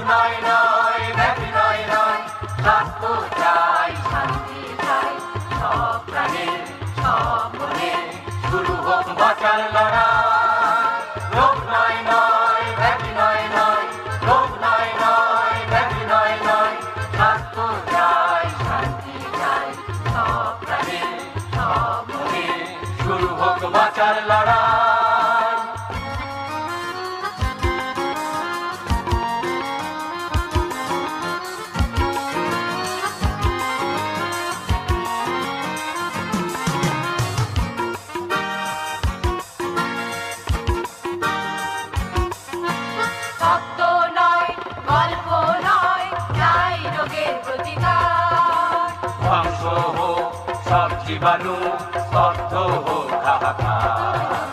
নয় নয় ব্যাধি নয় নয় স্বাস্থ্য চাই শান্তি চাই সব প্রাণে সব মনে শুরু হোক বাঁচার লড়াই রোগ নয় নয় ব্যাধি নয় নয় রোগ নয় নয় ব্যাধি নয় নয় স্বাস্থ্য চাই শান্তি চাই সব প্রাণে সব মনে শুরু হোক বাঁচার লড়াই সব জীবাণু স্তব্ধ হোক হাহাকার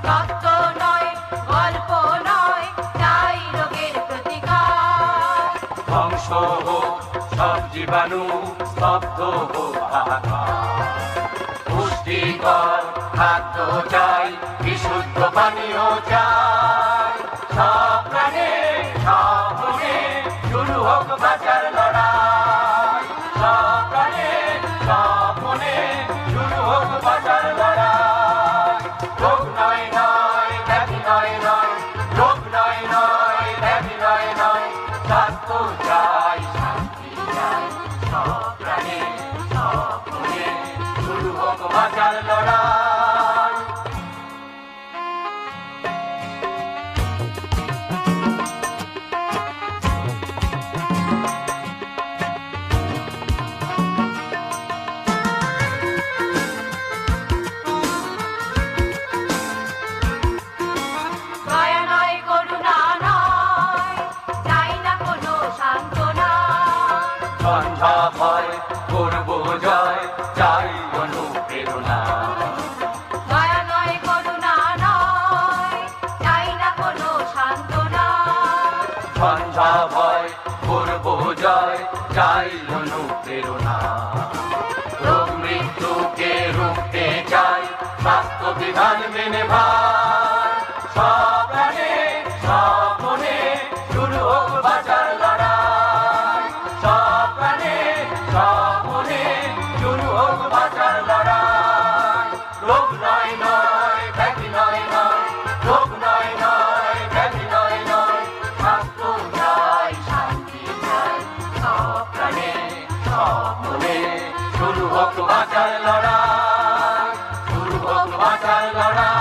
তত্ত্ব নয় গল্প নয় চাই রোগের প্রতিকার ধ্বংস হোক সব জীবাণু স্তব্ধ হোক হাহাকার পুষ্টিকর খাদ্য চাই বিশুদ্ধ পানীয় চাই সব প্রাণে সব মনে শুরু হোক বাঁচার লড়াই সব প্রাণে সব মনে শুরু হোক বাঁচার লড়াই রোগ নয় নয় ব্যাধি নয় নয় রোগ নয় নয় ব্যাধি নয় নয় স্বাস্থ্য চাই শান্তি চাই সব প্রাণে সব মনে শুরু হোক বাঁচার লড়াই সন্ধ্যা ভয় করব জয় চাই অনুপ্রেরণা দয়া নয় করুণা নয় চাই না কোনো সান্ত্বনা সন্ধ্যা ভয় করব জয় চাই অনুপ্রেরণা রোগ মৃত্যুকে রুখতে চাই স্বাস্থ্য বিধান মেনে ভাই সব প্রাণে সব মনে শুরু হোক বাঁচার লড়াই সব প্রাণে সব মনে শুরু হোক বাঁচার লড়াই রোগ নয় নয় ব্যাধি নয় নয় রোগ নয় নয় ব্যাধি নয় নয় স্বাস্থ্য চাই শান্তি চাই সব প্রাণে সব মনে শুরু হোক বাঁচার লড়াই শুরু হোক বাঁচার লড়াই